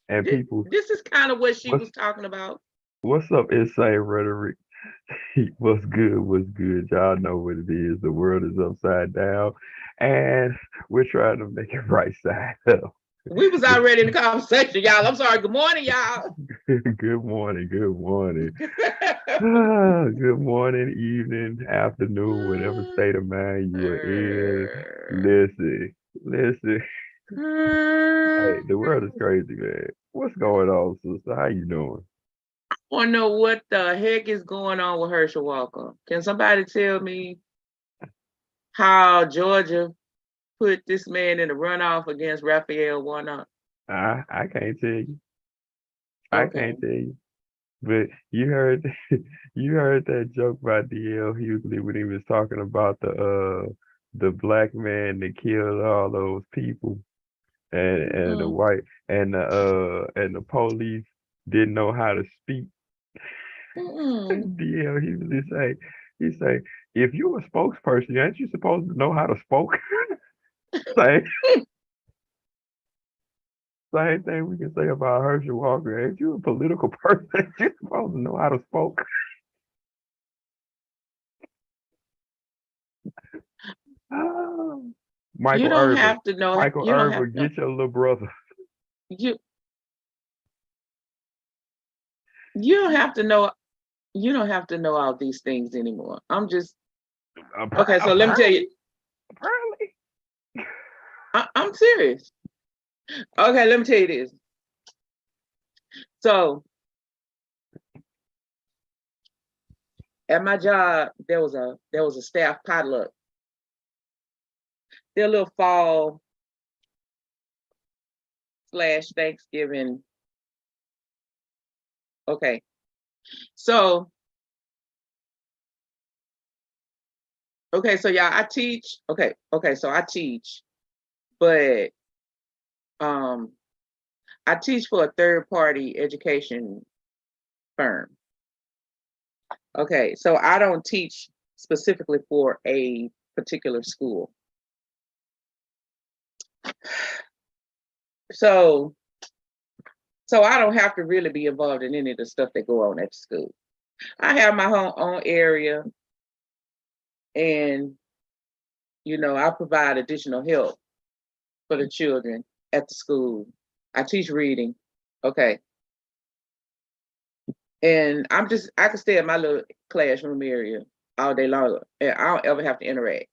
And people, This is kind of what she what's was talking about. what's up, Insane Rhetoric? What's good? What's good? Y'all know what it is. The world is upside down, and we're trying to make it right side up. We was already in the conversation, y'all. I'm sorry. Good morning, y'all. Good morning. Good morning. Good morning, evening, afternoon, whatever state of mind you are in. Listen, listen. Hey, the world is crazy, man. What's going on, sister? How you doing? Want to know what the heck is going on with Herschel Walker? Can somebody tell me how Georgia put this man in the runoff against Raphael Warnock? I can't tell you. I Okay. can't tell you. But you heard you heard that joke by DL Hughley when he was talking about the black man that killed all those people and the Mm-mm. white and the police didn't know how to speak. Mm-mm. DL Hughley he say if you're a spokesperson, aren't you supposed to know how to spoke? same same thing we can say about Herschel Walker. Ain't you a political person? You're supposed to know how to spoke. Oh. You Michael don't Irvin. have to know. Michael You don't have Irvin, to know. get your little brother. You you don't have to know. You don't have to know all these things anymore. I'm just okay. So let me tell you. Apparently, apparently. I'm serious. Okay, let me tell you this. So at my job, there was a staff potluck. Their little fall slash Thanksgiving. Okay, so so y'all, I teach. So I teach, but um, I teach for a third party education firm. Okay, so I don't teach specifically for a particular school. So I don't have to really be involved in any of the stuff that go on at the school. I have my own area, and I provide additional help for the children at the school. I teach reading. Okay. And I can stay in my little classroom area all day long, and I don't ever have to interact.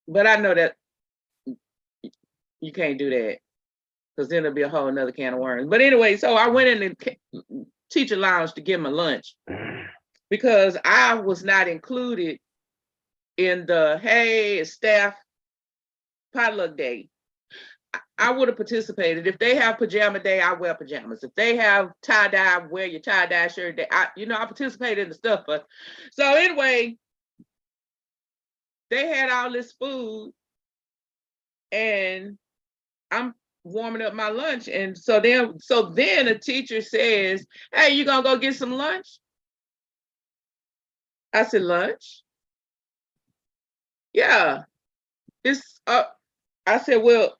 But I know that you can't do that, because then it'll be a whole another can of worms. But anyway, so I went in the teacher lounge to get my lunch because I was not included in the hey staff potluck day. I would have participated. If they have pajama day, I wear pajamas. If they have tie dye, wear your tie dye shirt. I participated in the stuff. But so anyway, they had all this food, and I'm warming up my lunch. And so then a teacher says, "Hey, you gonna go get some lunch?" I said, "Lunch? Yeah, it's I said, "Well,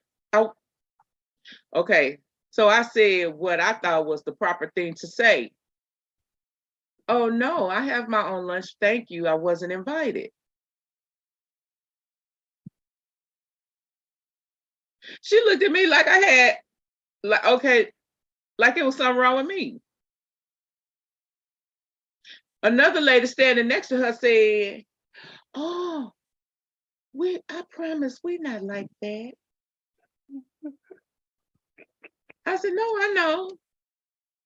okay." So I said what I thought was the proper thing to say. "Oh no, I have my own lunch. Thank you. I wasn't invited." She looked at me like I had, like, okay, like it was something wrong with me. Another lady standing next to her said, "Oh, I promise we're not like that." I said, "No, I know."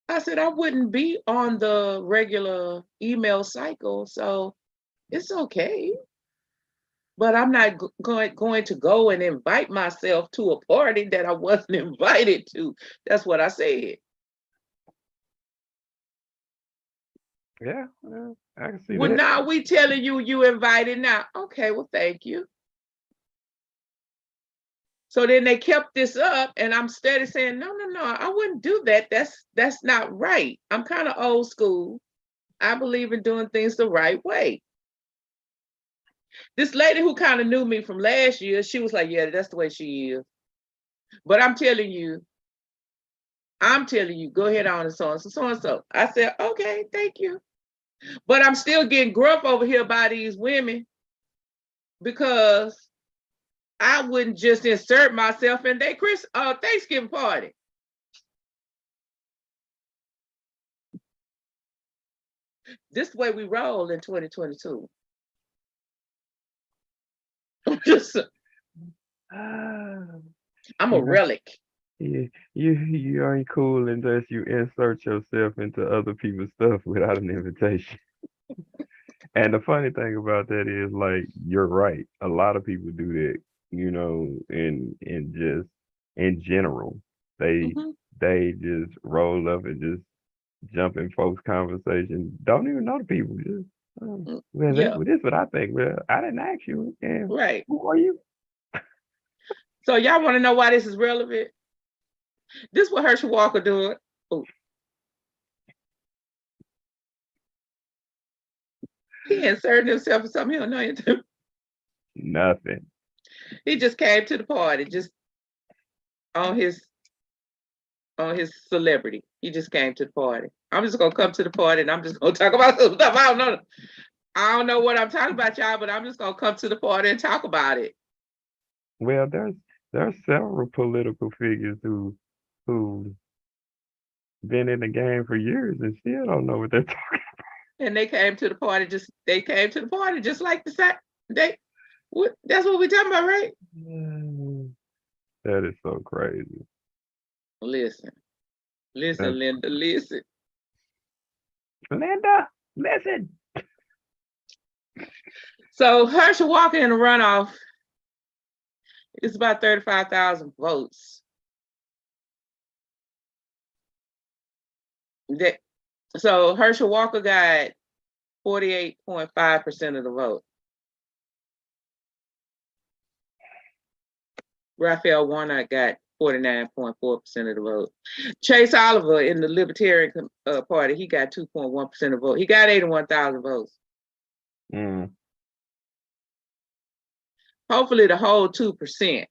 I said, "I wouldn't be on the regular email cycle, so it's okay. But I'm not going to go and invite myself to a party that I wasn't invited to." That's what I said. Yeah, I can see Well, that. now we telling you invited now. Okay, well, thank you. So then they kept this up, and I'm steady saying, no, no, no, I wouldn't do that. That's not right. I'm kind of old school. I believe in doing things the right way. This lady who kind of knew me from last year, she was like, yeah, that's the way she is. But I'm telling you, go ahead on and so and so, so and so. I said, okay, thank you. But I'm still getting gruff over here by these women because I wouldn't just insert myself in their Thanksgiving party. This is the way we roll in 2022. I'm a relic. Yeah, you ain't cool unless you insert yourself into other people's stuff without an invitation. And the funny thing about that is, like, you're right. A lot of people do that, in just in general. They Mm-hmm. they just roll up and just jump in folks' conversation. Don't even know the people. Just well, Yeah. this what I think. Well, I didn't ask you. And Right. who are you? So y'all want to know why this is relevant? This is what Herschel Walker doing. Oh. He inserted himself in something he don't know anything. Nothing. He just came to the party, just on his celebrity. He just came to the party. I'm just gonna come to the party and I'm just gonna talk about some stuff. I don't know what I'm talking about, y'all, but I'm just gonna come to the party and talk about it. Well, there's several political figures who been in the game for years and still don't know what they're talking about. And they came to the party just like the same. That's what we're talking about, right? That is so crazy. Listen, That's, Linda, listen. Linda, listen. So Herschel Walker in the runoff is about 35,000 votes. So Herschel Walker got 48.5% of the vote. Raphael Warnock got 49.4% of the vote. Chase Oliver in the Libertarian Party, he got 2.1% of the vote. He got 81,000 votes. Hopefully the whole 2%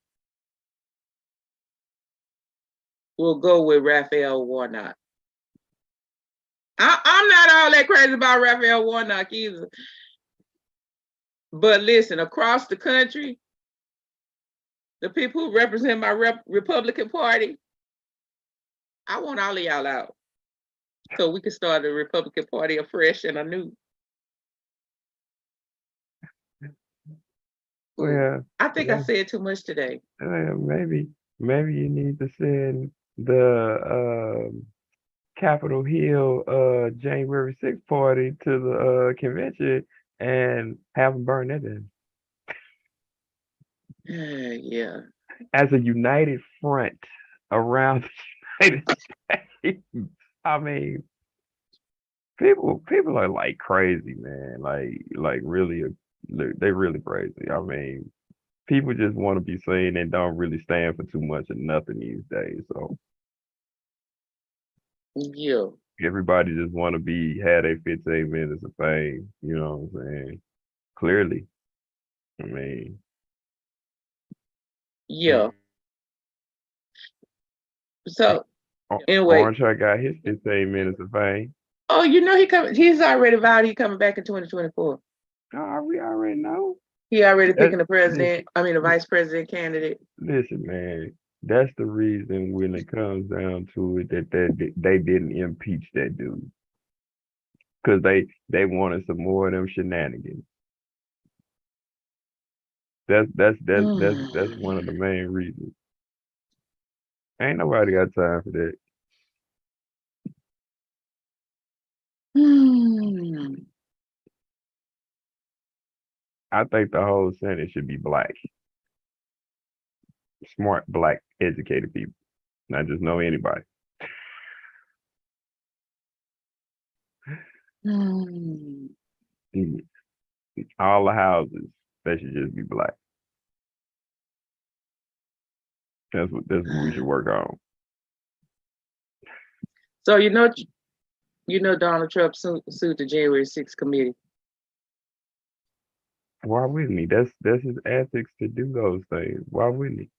will go with Raphael Warnock. I'm not all that crazy about Raphael Warnock either. But listen, across the country, the people who represent my Republican Party, I want all of y'all out so we can start the Republican Party afresh and anew. Well, I think I said too much today. Maybe you need to send the Capitol Hill January 6th party to the convention and have them burn that in. Yeah. As a united front around the United States. I mean, people are like crazy, man. Like really, they really crazy. I mean, people just want to be seen and don't really stand for too much of nothing these days. So yeah, everybody just want to had a 15 minutes of fame. You know what I'm saying? Clearly, I mean, yeah. So anyway, Orange Heart got his 15 minutes of fame. Oh, he's already vowed he's coming back in 2024. Oh, we already know. He already picking the vice president candidate. Listen, man, that's the reason when it comes down to it that they didn't impeach that dude. Because they wanted some more of them shenanigans. That's one of the main reasons. Ain't nobody got time for that. I think the whole Senate should be black. Smart, black, educated people. Not just know anybody. All the houses, they should just be black. That's what we should work on. So Donald Trump sued the January 6th committee. Why wouldn't he? That's his ethics to do those things. Why wouldn't he?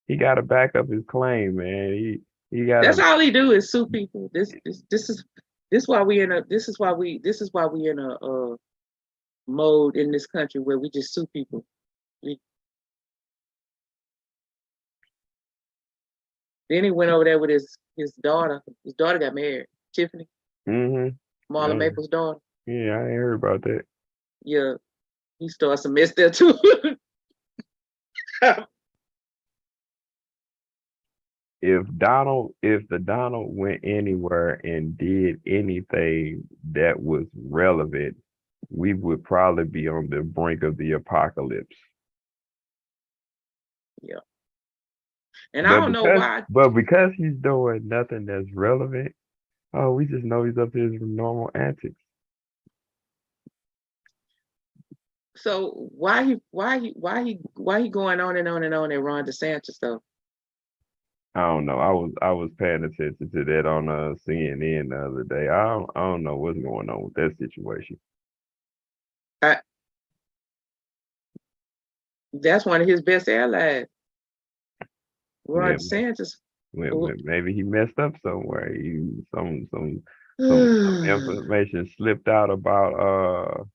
he got to back up his claim, man. He got That's to. all he do is sue people. This why we in a this is why we in a mode in this country where we just sue people. Then he went over there with his daughter. His daughter got married, Tiffany, Marlon Maples' daughter. Yeah, I ain't heard about that. Yeah, he started some mess there too. If the Donald went anywhere and did anything that was relevant, we would probably be on the brink of the apocalypse. Yeah. And I don't know why. But because he's doing nothing that's relevant, oh, we just know he's up to his normal antics. So why he going on and on and on at Ron DeSantis though? I don't know. I was paying attention to that on CNN the other day. I don't know what's going on with that situation. That's one of his best allies, Ron DeSantis. Maybe he messed up somewhere. Some information slipped out about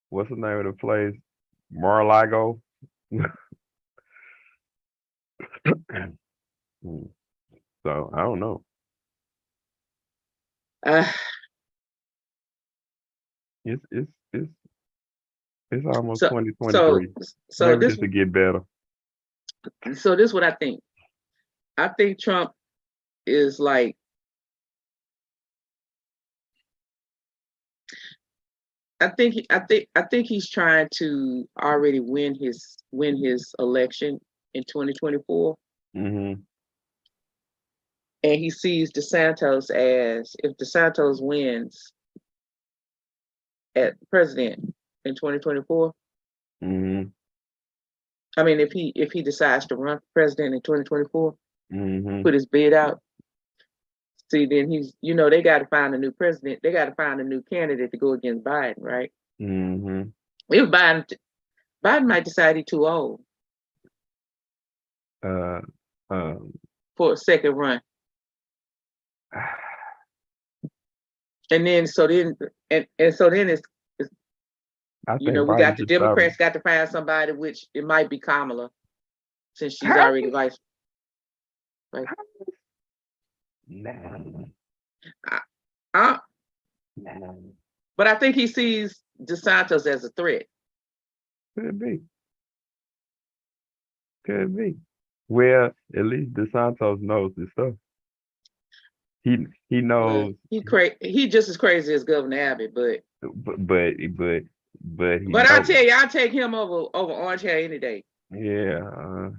what's the name of the place? Mar-a-Lago. So I don't know. It's almost 2023. So maybe this will get better. So this is what I think. I think Trump is like, I think he's trying to already win his election in 2024. Mm-hmm. And he sees DeSantis as, if DeSantis wins at president in 2024. Mm-hmm. I mean, if he decides to run for president in 2024, mm-hmm. put his bid out. See, then he's, they got to find a new president. They got to find a new candidate to go against Biden, right? Mm-hmm. If Biden might decide he's too old for a second run. And then so then it's we got the Democrats got to find somebody, which it might be Kamala, since she's already vice. Right? No. But I think he sees DeSantis as a threat. Could be. Well, at least DeSantis knows this stuff. He knows. He just as crazy as Governor Abbott, but I tell you, I'll take him over Orange Hair any day. Yeah.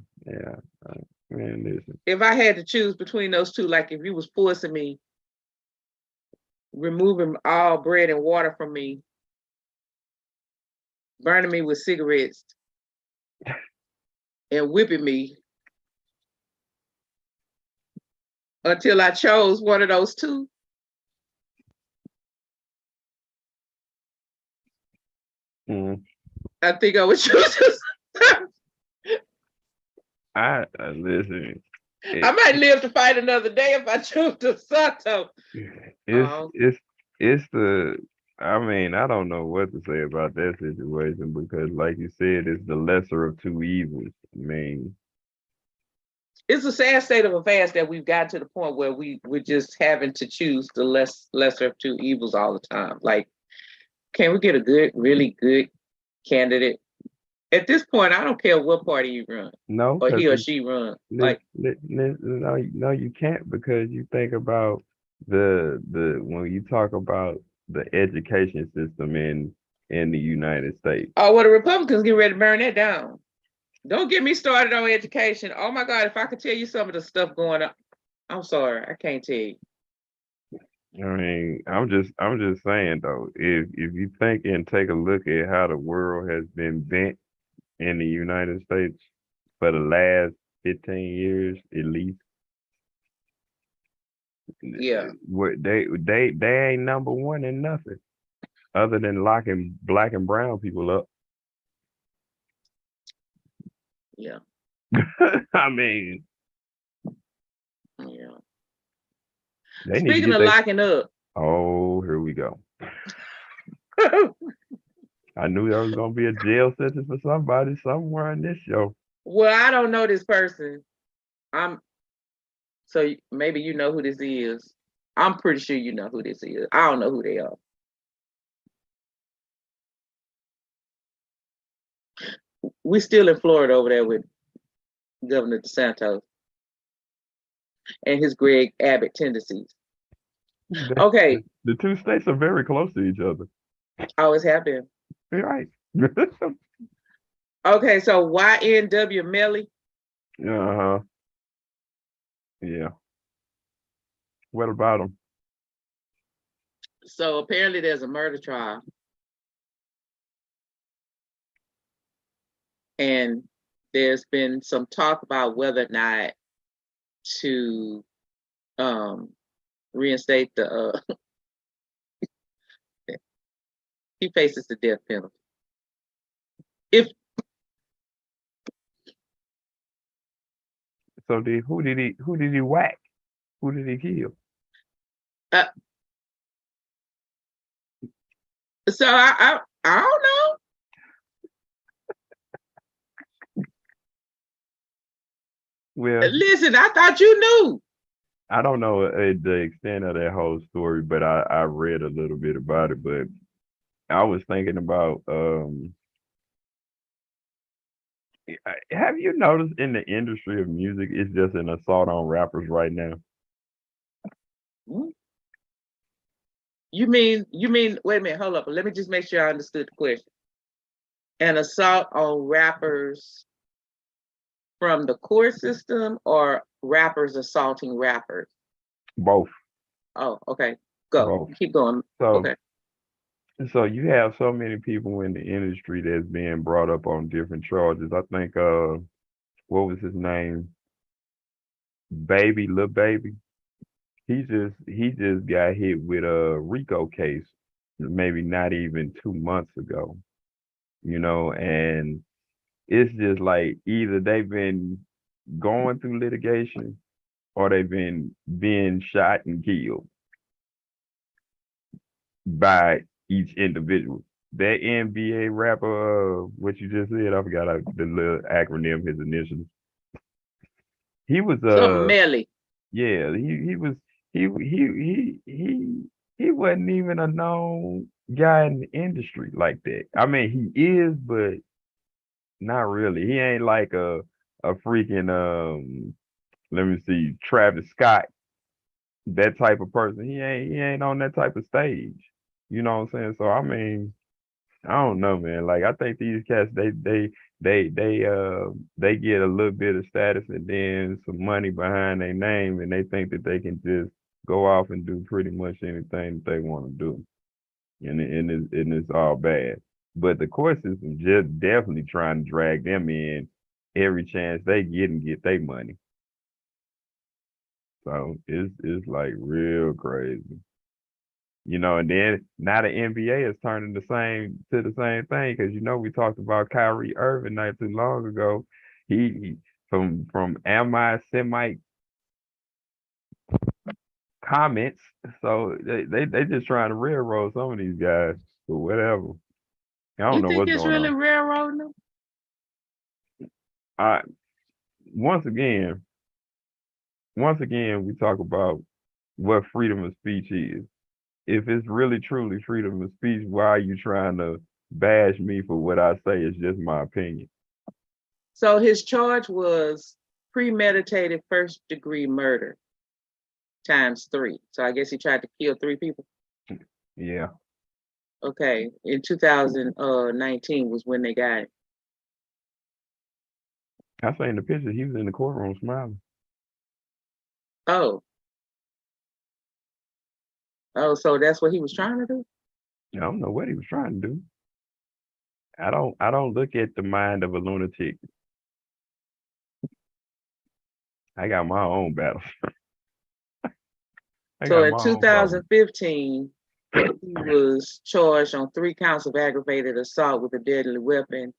Man, listen. If I had to choose between those two, like if you was forcing me, removing all bread and water from me, burning me with cigarettes, and whipping me until I chose one of those two. I think I would choose this. Listen. I might live to fight another day if I choose DeSantis. It's the. I mean, I don't know what to say about that situation because, like you said, it's the lesser of two evils. I mean, it's a sad state of affairs that we've got to the point where we're just having to choose the lesser of two evils all the time. Like, can we get a really good candidate? At this point, I don't care what party you run. No, or he or she run. No, you can't, because you think about the when you talk about the education system in the United States. Oh, well, the Republicans get ready to burn that down. Don't get me started on education. Oh my God, if I could tell you some of the stuff going on, I'm sorry, I can't tell you. I mean, I'm just saying though, if you think and take a look at how the world has been bent in the United States for the last 15 years at least. Yeah. They ain't number one in nothing other than locking black and brown people up. Yeah. I mean, Yeah. they need to Speaking get of their. locking up, Oh, here we go. I knew there was gonna be a jail sentence for somebody somewhere in this show. well, I don't know this person. I'm so maybe you know who this is. I'm pretty sure you know who this is. I don't know who they are. We still in Florida over there with Governor DeSantis and his Greg Abbott tendencies. Okay, The two states are very close to each other. always have been. You're right. Okay, so YMW Melly. Uh-huh. Yeah. What about them? So apparently there's a murder trial. And there's been some talk about whether or not to reinstate the he faces the death penalty. If So who did he whack? Who did he kill? uh, so I don't know. Well, Listen, I thought you knew. I don't know the extent of that whole story, but I read a little bit about it. But I was thinking about have you noticed in the industry of music, it's just an assault on rappers right now? You mean wait a minute, hold up. Let me just make sure I understood the question. An assault on rappers from the court system or rappers assaulting rappers? Both. Oh, okay. Go. Both. Keep going. So Okay. so you have so many people in the industry that's being brought up on different charges. I think what was his name? Lil Baby. He just got hit with a RICO case maybe not even 2 months ago, and it's just like either they've been going through litigation or they've been being shot and killed by each individual. That NBA rapper, what you just said, I forgot the little acronym, his initials. He was Something Melly. yeah, he was he wasn't even a known guy in the industry like that. I mean, he is, but not really. He ain't like a freaking let me see, Travis Scott, that type of person. He ain't on that type of stage. You know what I'm saying? So I mean, I don't know, man. Like I think these cats, they get a little bit of status and then some money behind their name, and they think that they can just go off and do pretty much anything that they want to do, and it's all bad. But the court system just definitely trying to drag them in every chance they get and get their money. So it's like real crazy. And then now the NBA is turning the same thing because we talked about Kyrie Irving not too long ago. He from anti-Semite comments, so they just trying to railroad some of these guys or whatever. I don't You know think what's it's going really on. railroading them? I once again, we talk about what freedom of speech is. If it's really truly freedom of speech, why are you trying to bash me for what I say? It's just my opinion. So his charge was premeditated first degree murder times 3. So I guess he tried to kill 3 people. Yeah. Okay. In 2019 was when they got him. I seen the picture. He was in the courtroom smiling. Oh. Oh, so that's what he was trying to do? I don't know what he was trying to do. I don't look at the mind of a lunatic. I got my own battles. I So got in my own problems. 2015, he was charged on 3 counts of aggravated assault with a deadly weapon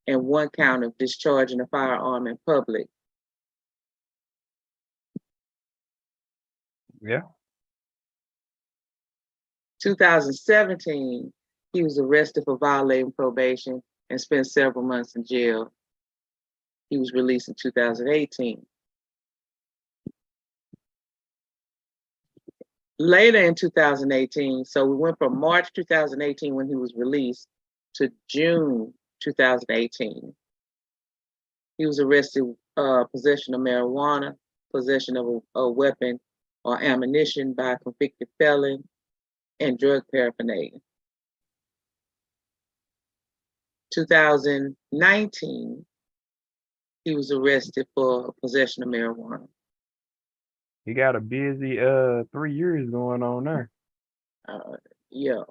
and 1 count of discharging a firearm in public. Yeah. 2017, he was arrested for violating probation and spent several months in jail. He was released in 2018. Later in 2018, so we went from March 2018 when he was released to June 2018. He was arrested possession of marijuana, possession of a weapon or ammunition by a convicted felon, and drug paraphernalia. 2019, he was arrested for possession of marijuana. He got a busy 3 years going on there. Yeah.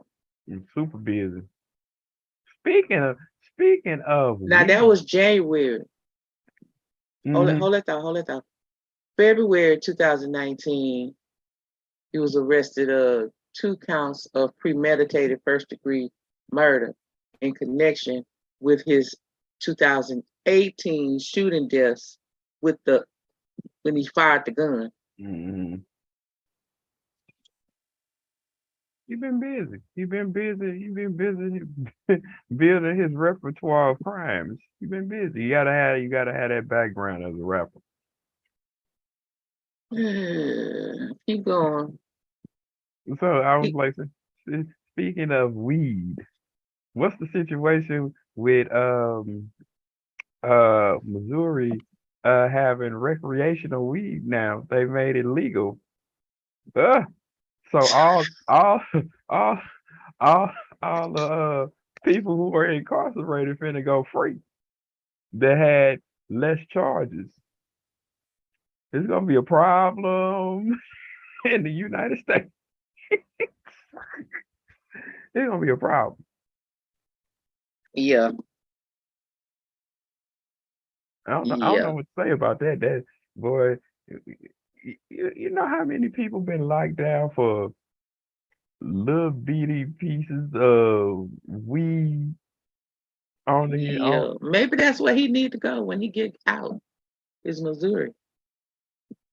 He's super busy. Speaking of Now that was January. mm-hmm. Hold that thought. February 2019, he was arrested of 2 counts of premeditated first-degree murder in connection with his 2018 shooting deaths when he fired the gun. Mm-hmm. You've been busy. You've been busy building his repertoire of crimes. You've been busy. You gotta have that background as a rapper. Keep going. So I was like, speaking of weed, what's the situation with Missouri having recreational weed now? They made it legal. So all all the people who are incarcerated finna go free that had less charges. It's gonna be a problem in the United States. It's gonna be a problem. Yeah. I don't know what to say about that. That boy, you know how many people been locked down for little bitty pieces of weed on the Maybe that's where he need to go when he get out. Is Missouri.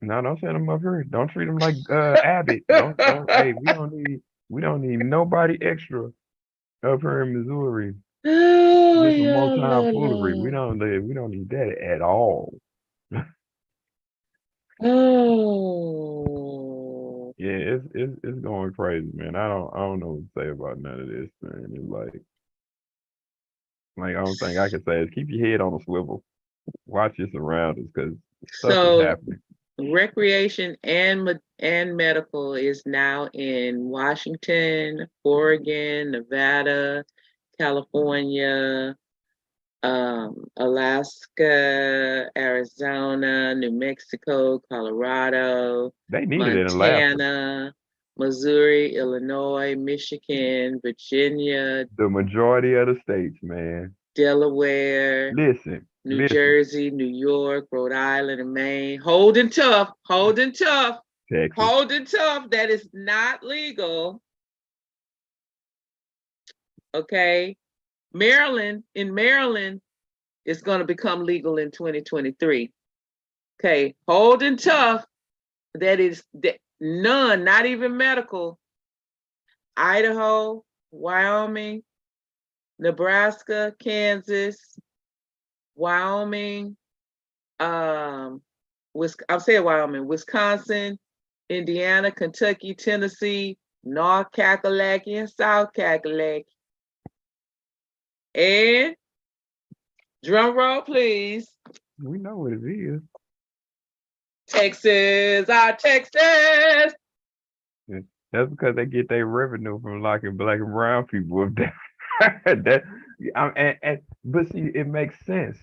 No, don't send him up here. Don't treat him like Abbott. Don't hey, we don't need nobody extra up here in Missouri. With some more tomfoolery. We don't need that at all. Oh. Yeah, it's going crazy, man. I don't know what to say about none of this, man. It's like I don't think I can say is keep your head on a swivel. Watch your surroundings because stuff is happening. Recreation and medical is now in Washington, Oregon, Nevada, California, Alaska, Arizona, New Mexico, Colorado, They need it in Alaska. Missouri, Illinois, Michigan, Virginia. The majority of the states, man. Delaware. Listen. New Jersey, New York, Rhode Island, and Maine. Holding tough. Texas. Holding tough. That is not legal. Okay. In Maryland, it's going to become legal in 2023. Okay. Holding tough. That is none, not even medical. Idaho, Wyoming, Nebraska, Kansas, Wyoming, I'm saying Wyoming, Wisconsin, Indiana, Kentucky, Tennessee, North Kakalaki, and South Kakalaki. And drum roll, please. We know what it is. Texas, our Texas. Yeah, that's because they get their revenue from locking black and brown people up there. But see, it makes sense.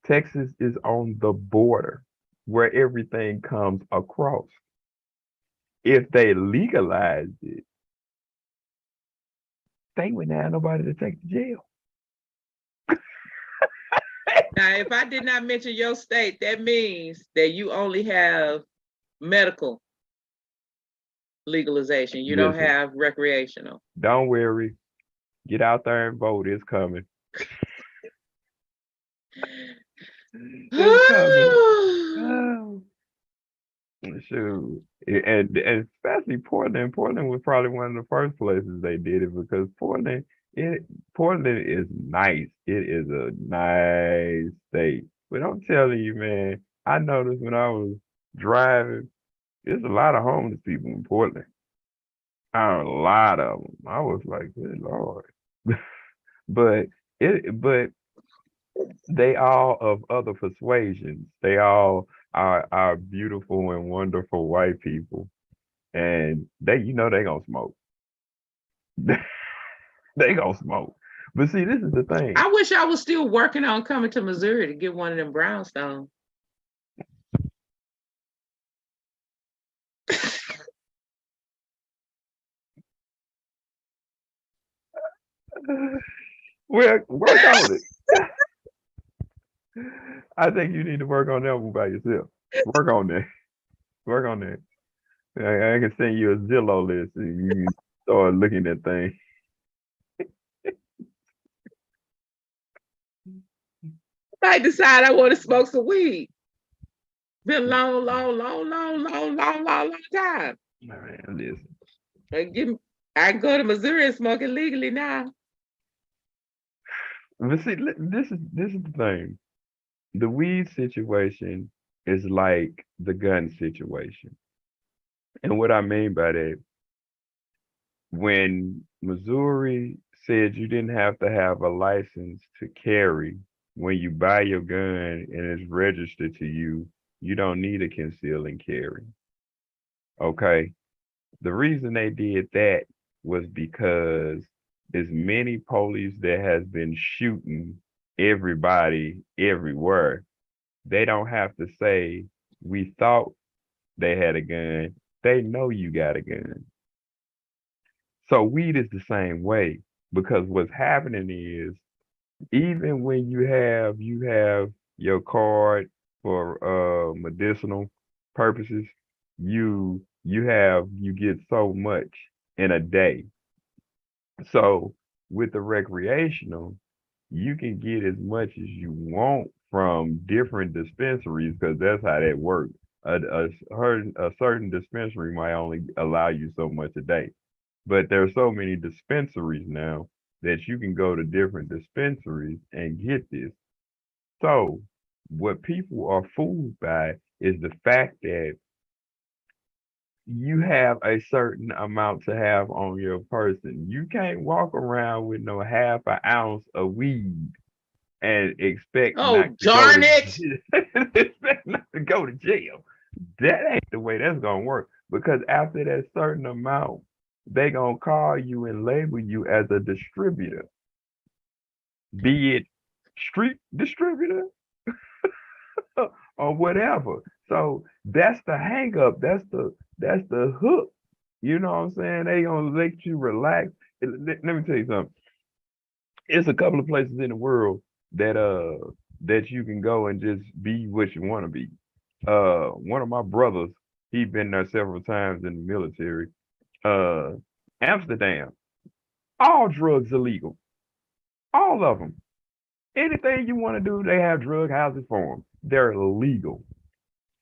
Texas is on the border where everything comes across. If they legalized it, they wouldn't have nobody to take to jail. Now, if I did not mention your state, that means that you only have medical legalization. You don't have recreational. Don't worry. Get out there and vote. It's coming. It's coming. Oh, shoot. And especially Portland. Portland was probably one of the first places they did it because Portland is nice. It is a nice state. But I'm telling you, man, I noticed when I was driving, there's a lot of homeless people in Portland. A lot of them. I was like, good Lord. But but they all of other persuasions. They all are beautiful and wonderful white people. And they gonna smoke. They gonna smoke. But see, this is the thing. I wish I was still working on coming to Missouri to get one of them brownstones. Well, work on it. I think you need to work on that one by yourself. Work on that. Work on that. I can send you a Zillow list and you can start looking at things. I decide I want to smoke some weed. Been a long time. Man, listen. I can go to Missouri and smoke it legally now. But see, this is the thing. The weed situation is like the gun situation. And what I mean by that, when Missouri said you didn't have to have a license to carry when you buy your gun and it's registered to you, you don't need a conceal and carry. Okay. The reason they did that was because as many police that has been shooting everybody everywhere, they don't have to say we thought they had a gun. They know you got a gun. So weed is the same way because what's happening is even when you have your card for medicinal purposes, you get so much in a day. So with the recreational, you can get as much as you want from different dispensaries because that's how that works. A certain dispensary might only allow you so much a day, but there's so many dispensaries now that you can go to different dispensaries and get this. So what people are fooled by is the fact that you have a certain amount to have on your person. You can't walk around with no half an ounce of weed and expect not Oh, to go darn to it. expect not to go to jail. That ain't the way that's gonna work. Because after that certain amount, they gonna call you and label you as a distributor, be it street distributor or whatever. So that's the hang up. That's the hook. You know what I'm saying? They gonna let you relax. Let me tell you something. It's a couple of places in the world that you can go and just be what you want to be. One of my brothers, he been there several times in the military. Uh, Amsterdam, all drugs illegal, all of them. Anything you want to do, they have drug houses for them. They're illegal,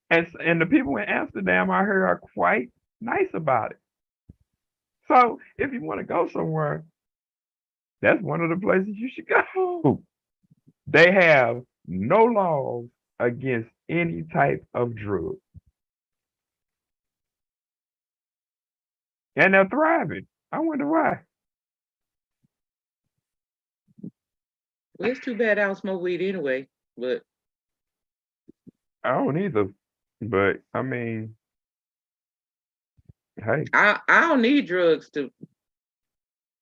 and the people in Amsterdam I heard are quite nice about it. So if you want to go somewhere, that's one of the places you should go. They have no laws against any type of drug, and they're thriving. I wonder why. Well, it's too bad I don't smoke weed anyway. But I don't either, but I mean, hey, I don't need drugs to.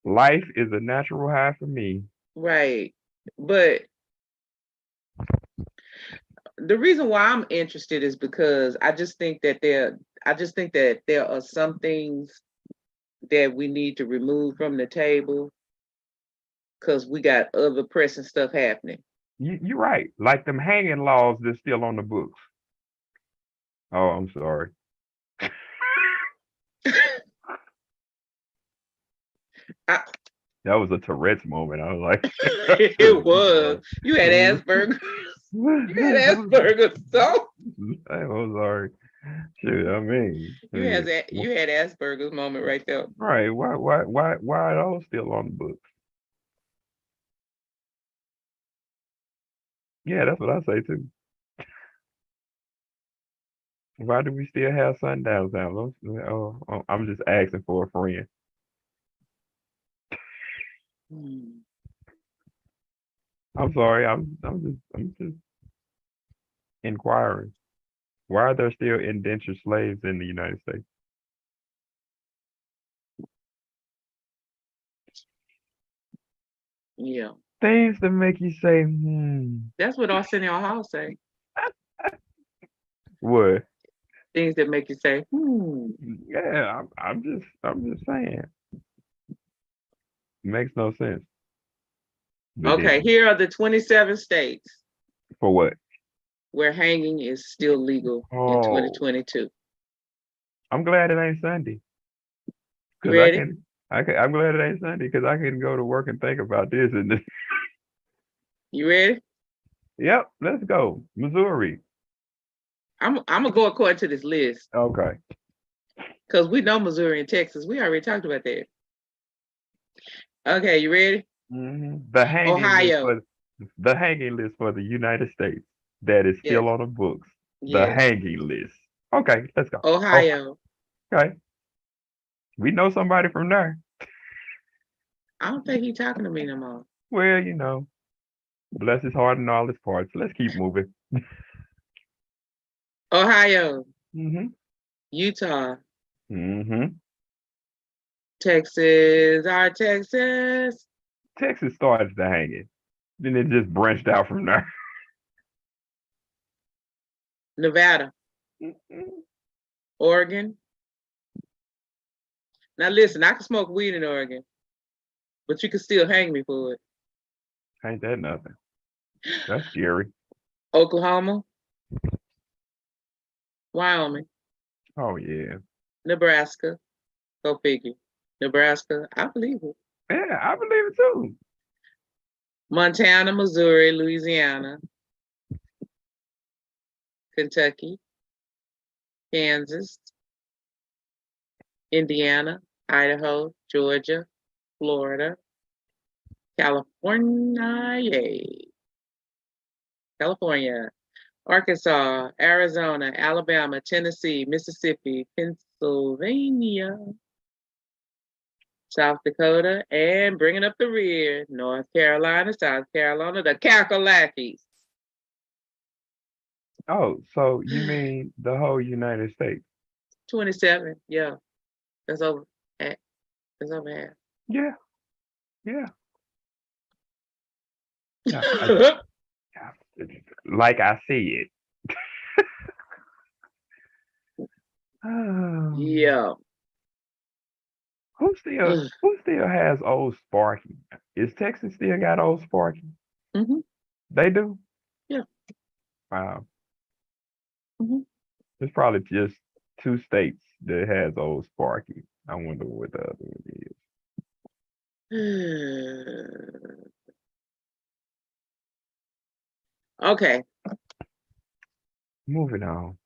life is a natural high for me. Right. But the reason why I'm interested is because I just think that there are some things that we need to remove from the table because we got other pressing stuff happening. You're right. Like them hanging laws that's still on the books. Oh, I'm sorry. I, That was a Tourette's moment. I was like, It was. You had Asperger's. You had Asperger's. So I'm sorry. Shoot, I mean, you had Asperger's moment right there. right? Why are those still on the books? Yeah, that's what I say too. Why do we still have sundowns now? I'm just asking for a friend. Hmm. I'm sorry. I'm just inquiring. Why are there still indentured slaves in the United States? Yeah. Things that make you say, hmm. That's what Arsenio Hall say. What? Things that make you say, Yeah, I'm just saying. Makes no sense. But Okay, then here are the 27 states for what? where hanging is still legal in Oh, 2022. I'm glad it ain't Sunday. You Cause ready? I'm glad it ain't Sunday because I can go to work and think about this and this. You ready? Yep, let's go. Missouri. I'm gonna go according to this list Okay. because we know Missouri and Texas. We already talked about that. Okay, you ready? The hanging list Ohio. for the hanging list for the United States that is Yes. still on the books. The Yes. hanging list. Okay, let's go. Oh, Ohio. okay. We know somebody from there. I don't think he's talking to me no more. Well, bless his heart and all his parts. Let's keep moving. Ohio, hmm Utah, hmm Texas, our Texas, Texas started the hanging. Then it just branched out from there. Nevada, Mhm. Oregon. Now listen, I can smoke weed in Oregon, but you can still hang me for it. Ain't that nothing? That's scary. Oklahoma, Wyoming, Oh yeah. Nebraska. Go figure. Nebraska, I believe it. Yeah, I believe it too. Montana, Missouri, Louisiana, Kentucky, Kansas, Indiana, Idaho, Georgia, Florida, California, Arkansas, Arizona, Alabama, Tennessee, Mississippi, Pennsylvania, South Dakota, and bringing up the rear, North Carolina, South Carolina, the Kakalakis. Oh, so you mean the whole United States? 27, yeah, that's over. That's over Yeah, yeah, yeah. half. Like I said. Um, Yeah. who still who still has old Sparky? Is Texas still got old Sparky? hmm They do. Yeah. Wow. hmm It's probably just two states that has old Sparky. I wonder what the other one is. Okay. Moving on.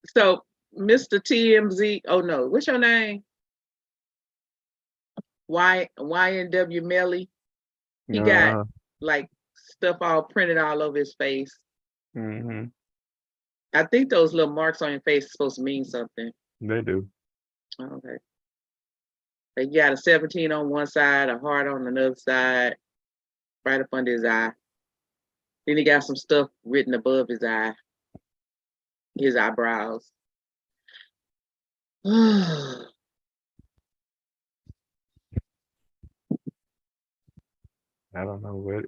So, Mr. TMZ, oh no, what's your name? YMW Melly. He got Uh, like stuff all printed all over his face. hmm I think those little marks on your face are supposed to mean something. They do. Okay. Like you got a 17 on one side, a heart on another side, right up under his eye. Then he got some stuff written above his eyebrows. I don't know what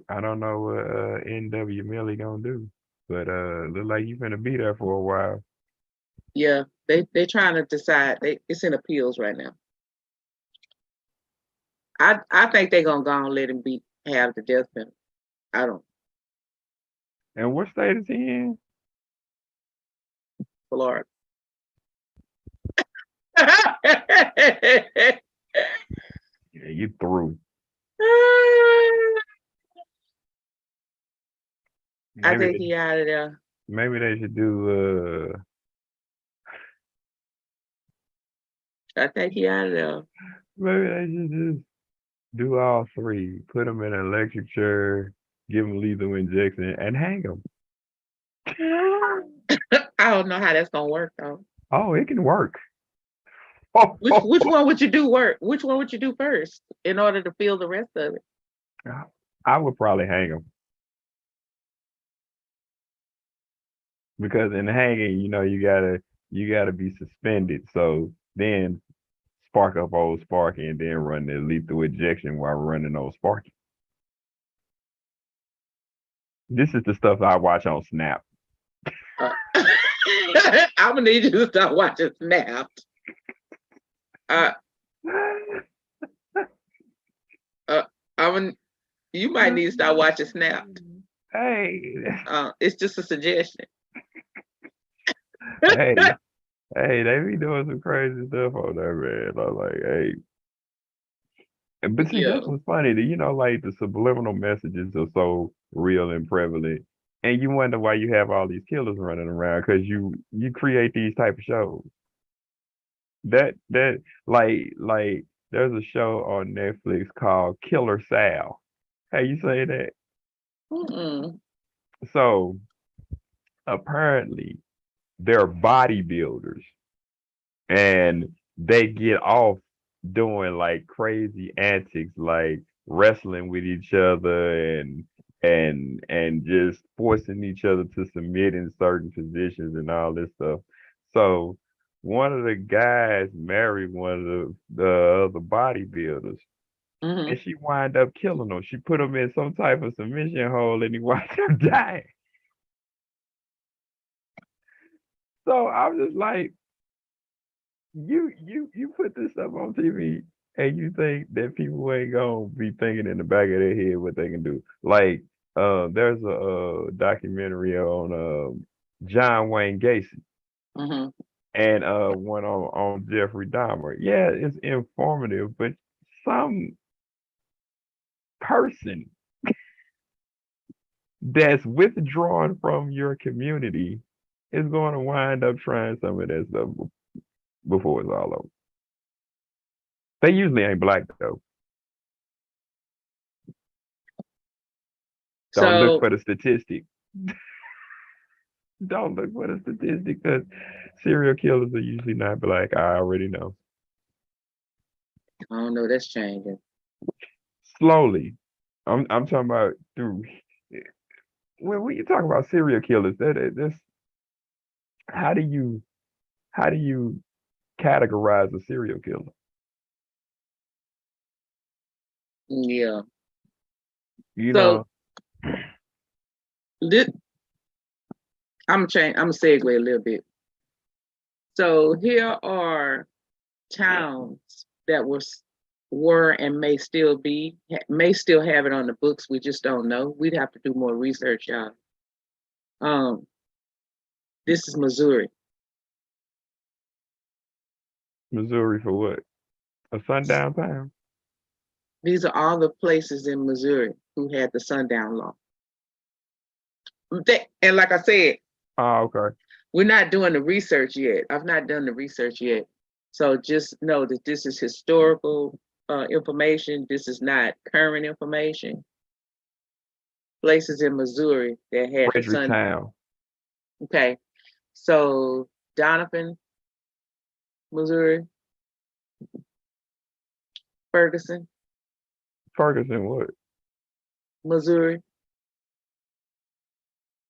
NW Millie gonna do. But look like you finna be there for a while. Yeah, they trying to decide. It's in appeals right now. I think they're gonna go and let him have the death penalty. I don't. And what state is he in? Florida. Yeah, you through. I Maybe think he out of there. maybe they should do I think he out of there. maybe they should just do all three. Put him in an electric chair, give him lethal injection, and hang him. I don't know how that's gonna work though. Oh, it can work. Which one would you do work? Which one would you do first in order to feel the rest of it? I would probably hang him because in hanging, you gotta be suspended. So then spark up old Sparky and then run the lethal injection while running old Sparky. This is the stuff I watch on Snap. I'm gonna need you to start watching Snapped. You might need to start watching Snapped. Hey, it's just a suggestion. hey, they be doing some crazy stuff on there, man. I'm like, hey. But see, that's what's funny. Like the subliminal messages are so real and prevalent. And you wonder why you have all these killers running around because you create these type of shows. That like there's a show on Netflix called Killer Sal. Hey, you say that? Mm-mm. So apparently they're bodybuilders and they get off doing like crazy antics like wrestling with each other and just forcing each other to submit in certain positions and all this stuff. So one of the guys married one of the other bodybuilders. Mm-hmm. And she wind up killing him. She put him in some type of submission hole and he wound up dying. So I'm just like, you put this stuff on TV and you think that people ain't gonna be thinking in the back of their head what they can do. Like, there's a documentary on John Wayne Gacy Mm-hmm. and one on Jeffrey Dahmer. Yeah, it's informative, but some person that's withdrawn from your community is going to wind up trying some of that stuff before it's all over. They usually ain't black though. Don't look for the statistic. Don't look for the statistic because serial killers are usually not black. I already know. I don't know. That's changing Slowly. I'm talking about through when you talk about serial killers, that's how do you categorize a serial killer? Yeah. You know. I'm gonna segue a little bit. So here are towns that were and may still have it on the books. We just don't know. We'd have to do more research, y'all. This is Missouri. Missouri for what? A sundown town? These are all the places in Missouri who had the sundown law. And like I said, oh, okay. We're not doing the research yet. I've not done the research yet. So just know that this is historical information. This is not current information. Places in Missouri that had Fredericktown. Okay. So Donovan, Missouri. Ferguson. Ferguson what? Missouri.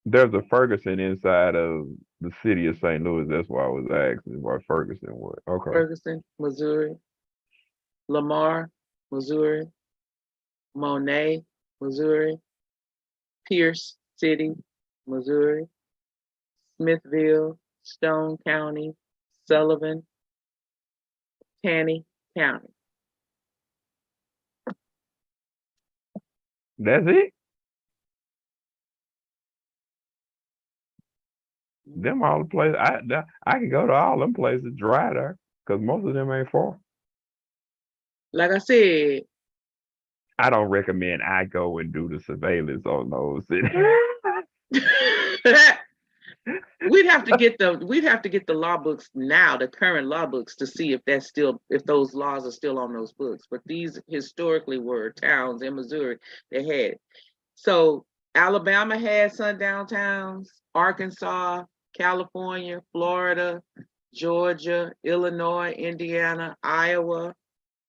There's a Ferguson inside of the city of St. Louis. That's why I was asking why Ferguson what. Okay. Ferguson, Missouri. Lamar, Missouri. Monet, Missouri. Pierce City, Missouri. Smithville, Stone County, Sullivan, Taney County. That's it? Them all the places I can go to all them places dry there. Because most of them ain't far. Like I said, I don't recommend I go and do the surveillance on those. we'd have to get the law books now, the current law books, to see if those laws are still on those books. But these historically were towns in Missouri that had it. So Alabama had sundown towns, Arkansas, California, Florida, Georgia, Illinois, Indiana, Iowa,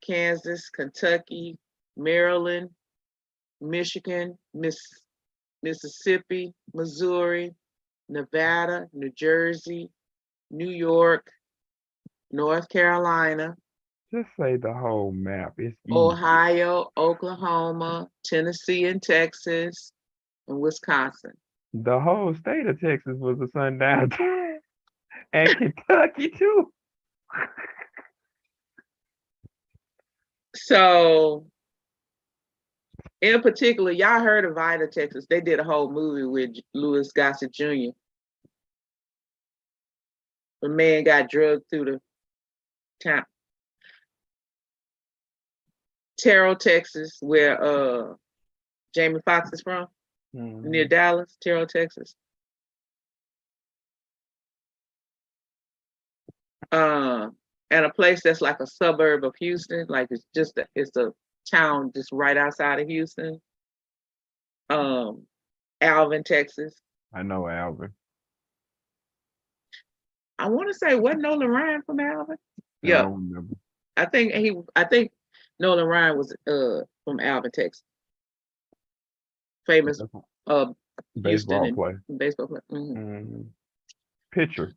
Kansas, Kentucky, Maryland, Michigan, Mississippi, Missouri, Nevada, New Jersey, New York, North Carolina, Just say the whole map. It's easy. Ohio, Oklahoma, Tennessee, and Texas, and Wisconsin. The whole state of Texas was a sundown town. And Kentucky too. So, in particular, y'all heard of Vida, Texas. They did a whole movie with Louis Gossett Jr. The man got drugged through the town. Terrell, Texas, where Jamie Foxx is from, near Dallas, Terrell, Texas. And a place that's like a suburb of Houston, like it's a town just right outside of Houston. Alvin, Texas. I know Alvin. I want to say, wasn't Nolan Ryan from Alvin? I Yeah, don't remember. I think Nolan Ryan was from Alvin, Texas. Famous Baseball Houston player. baseball player. Pitcher.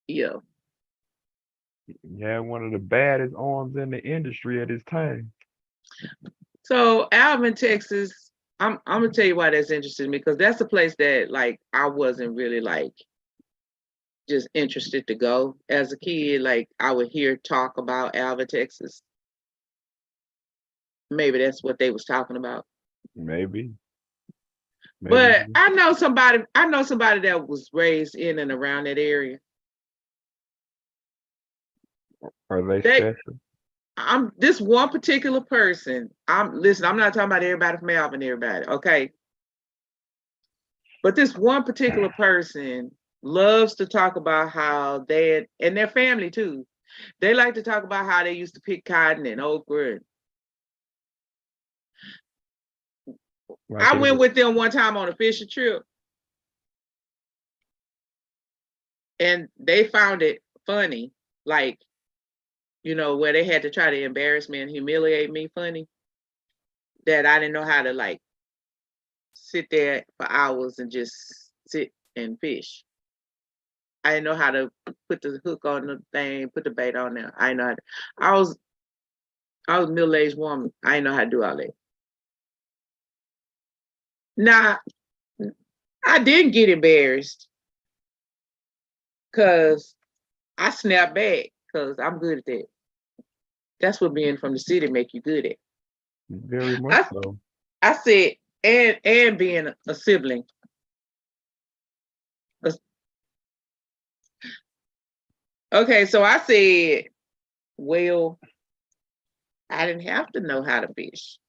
Yeah. Yeah, one of the baddest arms in the industry at his time. So Alvin, Texas, I'm gonna tell you why that's interesting to me, because that's a place that like I wasn't really like just interested to go as a kid. Like I would hear talk about Alvin, Texas. Maybe that's what they was talking about. Maybe. But I know somebody that was raised in and around that area. Are they special? I'm this one particular person. I'm not talking about everybody from Alvin, everybody, okay? But this one particular person loves to talk about how they and their family too. They like to talk about how they used to pick cotton and okra. I went with them one time on a fishing trip, and they found it funny, like, you know, where they had to try to embarrass me and humiliate me funny, that I didn't know how to like sit there for hours and just sit and fish. I didn't know how to put the hook on the thing, put the bait on there. I didn't know how to, I was a middle-aged woman. I didn't know how to do all that. Now, I didn't get embarrassed because I snapped back because I'm good at that. That's what being from the city make you good at. Very much so. I said, and being a sibling. Okay, so I said, well, I didn't have to know how to fish.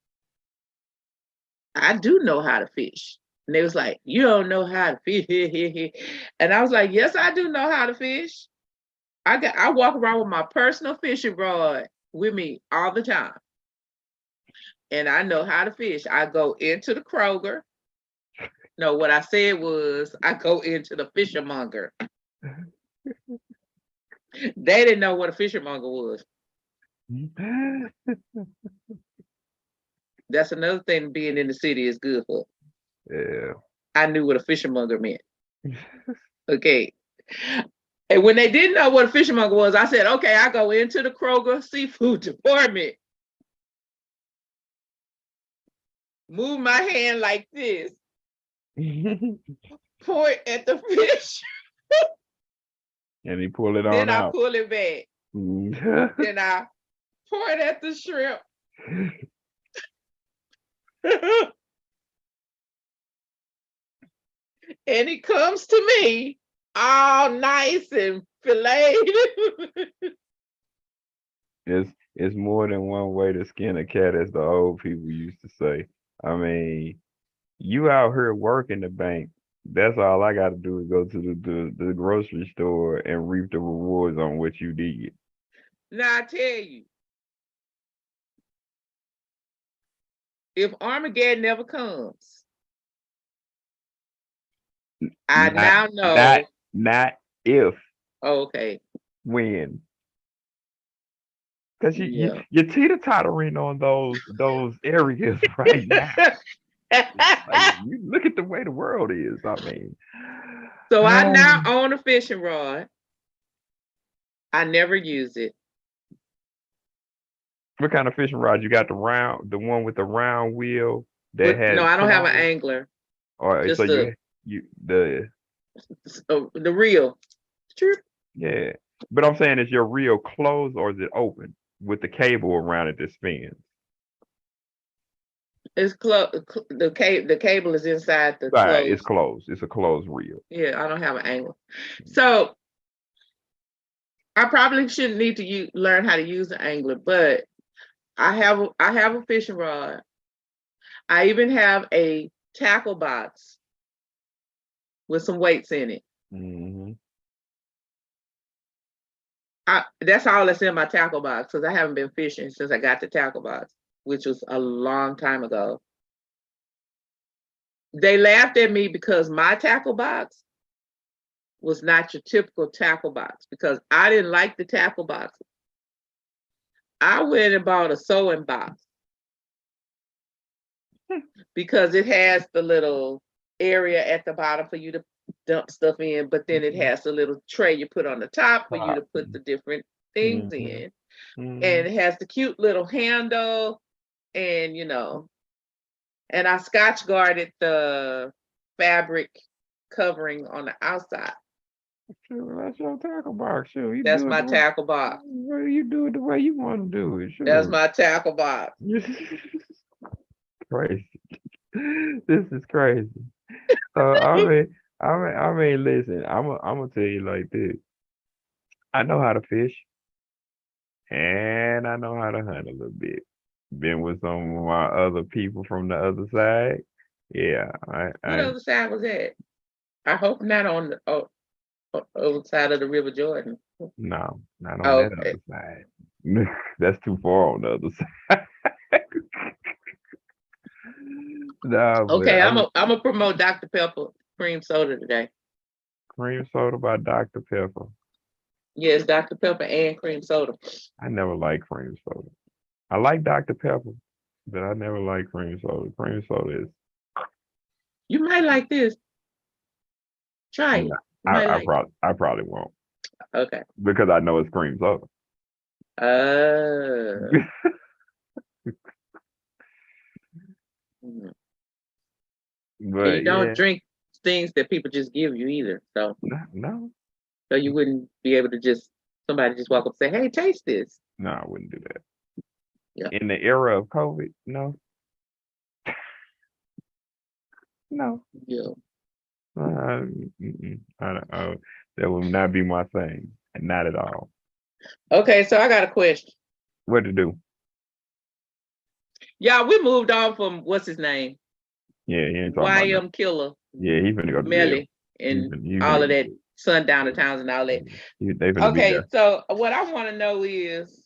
I do know how to fish. And they was like, you don't know how to fish. And I was like, yes, I do know how to fish. I walk around with my personal fishing rod with me all the time. And I know how to fish. I go into the Kroger. No, what I said was I go into the fishermonger. They didn't know what a fishermonger was. That's another thing being in the city is good for. Yeah. I knew what a fishermonger meant. Okay. And when they didn't know what a fishermonger was, I said, okay, I go into the Kroger seafood department. Move my hand like this. Point at the fish. And he pull it on then out. I pull it back. Then I point at the shrimp. And he comes to me. all nice and filleted. It's more than one way to skin a cat, as the old people used to say. I mean, you out here working the bank. That's all I got to do is go to the grocery store and reap the rewards on what you did. Now I tell you, if Armageddon never comes, I now know. Not if, Okay. when. Because Yeah. you're teeter-tottering on those areas right now. Like, you look at the way the world is. I mean, so I now own a fishing rod. I never use it. what kind of fishing rod you got? The one with the round wheel that But has no, I don't have an claws? angler. Or Just so you the the reel. yeah. But I'm saying, is your reel closed or is it open with the cable around it that spins? It's close. The cable is inside the Right, closed. it's closed. It's a closed reel. Yeah, I don't have an angler. So I probably shouldn't need to learn how to use the angler, but I have a fishing rod. I even have a tackle box with some weights in it. Mm-hmm. That's all that's in my tackle box because I haven't been fishing since I got the tackle box, which was a long time ago. They laughed at me because my tackle box was not your typical tackle box because I didn't like the tackle box. I went and bought a sewing box because it has the little area at the bottom for you to dump stuff in, but then it has a little tray you put on the top for you to put the different things in. And it has the cute little handle, and and I scotch guarded the fabric covering on the outside. Sure, that's your tackle box. Sure, That's my tackle box. You do it the way you want to do it. Sure. That's my tackle box. Crazy. This is crazy. So I mean, listen. I'm gonna tell you like this. I know how to fish, and I know how to hunt a little bit. Been with some of my other people from the other side. Yeah, What other side was that? I hope not on the other side of the River Jordan. No, not on that other side. That's too far on the other side. No, okay, I'm gonna promote Dr. Pepper cream soda today. Cream soda by Dr. Pepper. Yes, Dr. Pepper and cream soda. I never liked cream soda. I like Dr. Pepper, but I never liked cream soda. Cream soda is. You might like this. Try it. I probably won't. Okay. Because I know it's cream soda. But you don't drink things that people just give you either. So no. So you wouldn't be able to somebody just walk up and say, "Hey, taste this." No, I wouldn't do that. Yeah. In the era of COVID, no. No. Yeah. That would not be my thing. Not at all. Okay, so I got a question. What to do? Yeah, we moved on from what's his name? Yeah, he ain't talking about Killer. Yeah, he's gonna go to Melly and all of that Sundowner towns and all that. Okay, so what I want to know is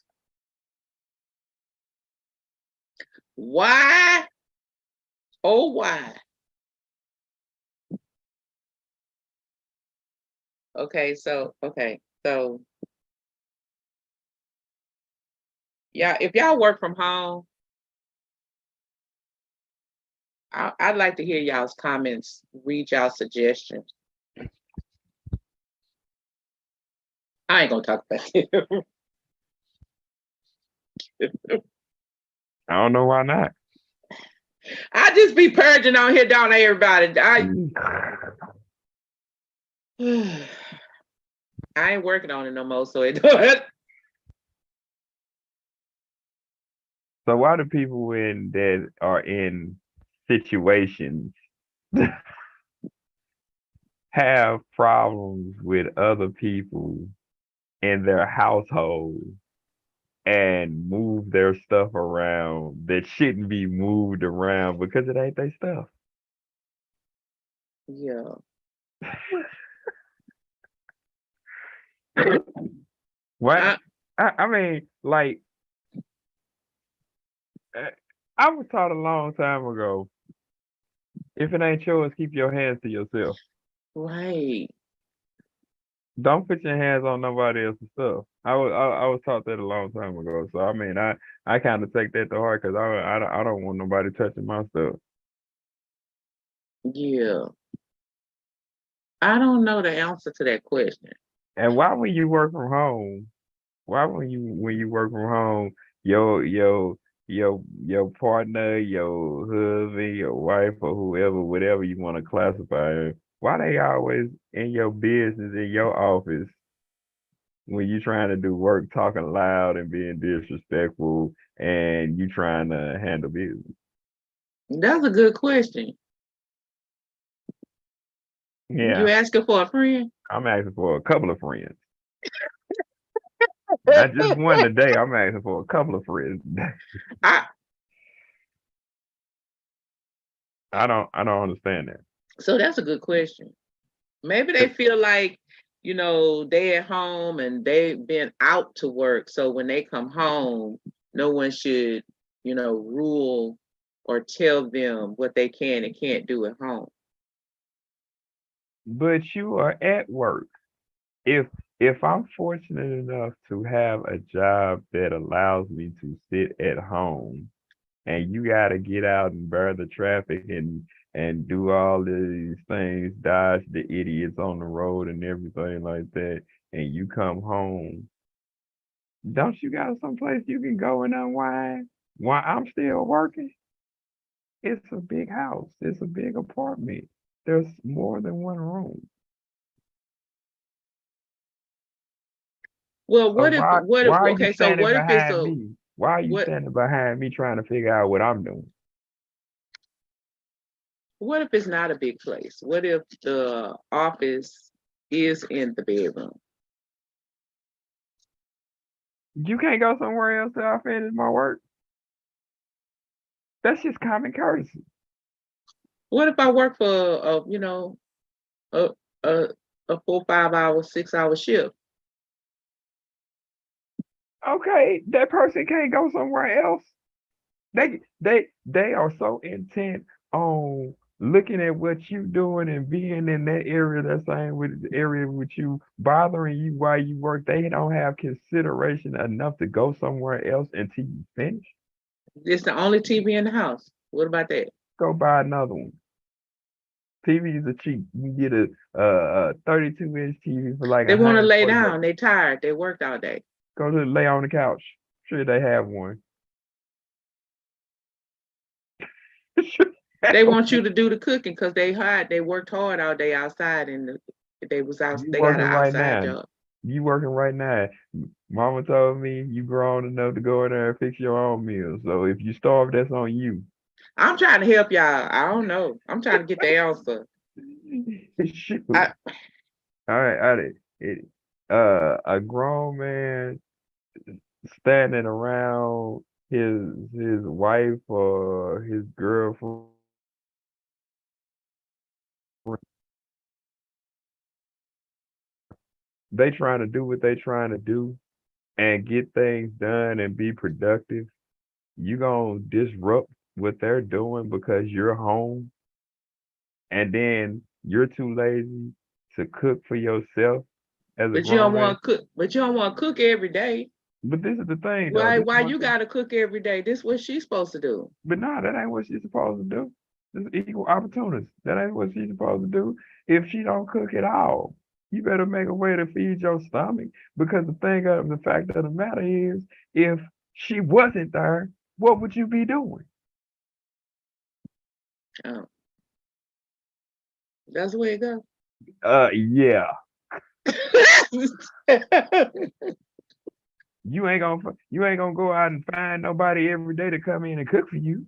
why? Oh, why? Okay, so yeah, if y'all work from home, I'd like to hear y'all's comments, read y'all's suggestions. I ain't gonna talk about it. I don't know why not. I just be purging on here, don't everybody? I ain't working on it no more, so it doesn't. So why do people that are in situations have problems with other people in their household and move their stuff around that shouldn't be moved around because it ain't their stuff. Yeah. What? I mean, like, I was taught a long time ago, if it ain't yours, keep your hands to yourself. Right. Don't put your hands on nobody else's stuff. I was taught that a long time ago. So I mean, I kind of take that to heart because I don't want nobody touching my stuff. Yeah. I don't know the answer to that question. And why when you work from home, why when you work from home, your partner, your husband, your wife, or whoever, whatever you want to classify it, why they always in your business, in your office, when you trying to do work, talking loud and being disrespectful, and you trying to handle business? That's a good question. You Yeah, asking for a friend? I'm asking for a couple of friends. Not just one today. I'm asking for a couple of friends today. I I don't understand that. so that's a good question. Maybe they feel like, they at home and they've been out to work. So when they come home, no one should, rule or tell them what they can and can't do at home. But you are at work. If if I'm fortunate enough to have a job that allows me to sit at home and you gotta get out and bear the traffic and do all these things, dodge the idiots on the road and everything like that, and you come home, don't you got someplace you can go and unwind while I'm still working? It's a big house. It's a big apartment. There's more than one room. Well, So what if what if why are you okay, so standing what if it's behind a me? Why are you what standing behind me trying to figure out what I'm doing? what if it's not a big place? What if the office is in the bedroom? You can't go somewhere else till I finish my work. That's just common courtesy. What if I work for a a, a 4 5 hour 6 hour shift? Okay, that person can't go somewhere else. They are so intent on looking at what you doing and being in that area, that same with the area with you, bothering you while you work. They don't have consideration enough to go somewhere else until you finish. It's the only TV in the house. What about that? Go buy another one. TVs are cheap. You get a 32-inch TV for like They want to lay 140 bucks. down. They tired. They worked all day. Go to lay on the couch. Sure, they have one. They want you to do the cooking because they hard. They worked hard all day outside, and they was out. You They got working an right outside now. job. You working right now. Mama told me you grown enough to go in there and fix your own meals. So if you starve, that's on you. I'm trying to help y'all. I don't know. I'm trying to get the answer. Shoot. I, All right, a grown man standing around his wife or his girlfriend. They trying to do what they trying to do and get things done and be productive. You gonna disrupt what they're doing because you're home and then you're too lazy to cook for yourself as a but you don't grown want man. to cook. But you don't want to cook every day. But this is the thing though. Why? This is Why one you thing. got to cook every day? This is what she's supposed to do. But nah, that ain't what she's supposed to do. This is equal opportunity. That ain't what she's supposed to do. If she don't cook at all, you better make a way to feed your stomach. Because the fact of the matter is, if she wasn't there, what would you be doing? Oh, that's the way it goes. Yeah. You ain't gonna go out and find nobody every day to come in and cook for you.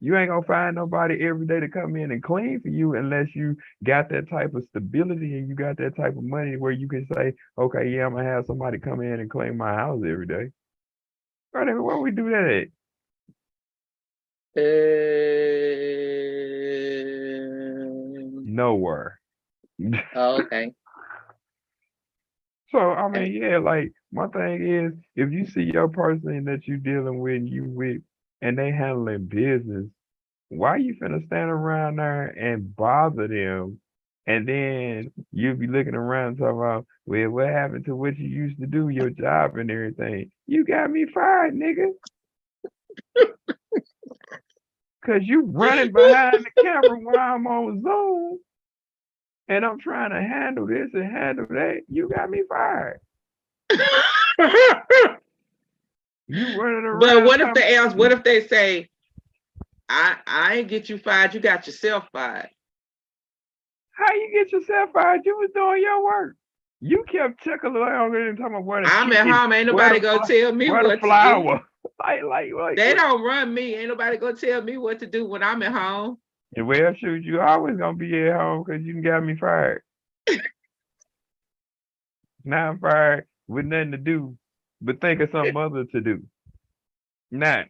You ain't gonna find nobody every day to come in and clean for you unless you got that type of stability and you got that type of money where you can say, okay, yeah, I'm gonna have somebody come in and clean my house every day. Where we do that Um, at? Nowhere. oh, okay. So I mean, yeah, like my thing is, if you see your person that you dealing with, and you with, and they handling business, why you finna stand around there and bother them? And then you'll be looking around talking about, well, what happened to what you used to do, your job and everything? You got me fired, nigga, cause you running behind the camera while I'm on Zoom, and I'm trying to handle this and handle that. You got me fired. You running But around what if talking. they ask? What if they say, I ain't get you fired. You got yourself fired. How you get yourself fired? You was doing your work. You kept chuckling along and talking about where the I'm at chicken, home. Ain't nobody gonna tell me where the what to do. flour. Like They what? don't run me. Ain't nobody gonna tell me what to do when I'm at home. Well, shoot, you always gonna be at home because you got me fired. Now I'm fired with nothing to do but think of something other to do. Not.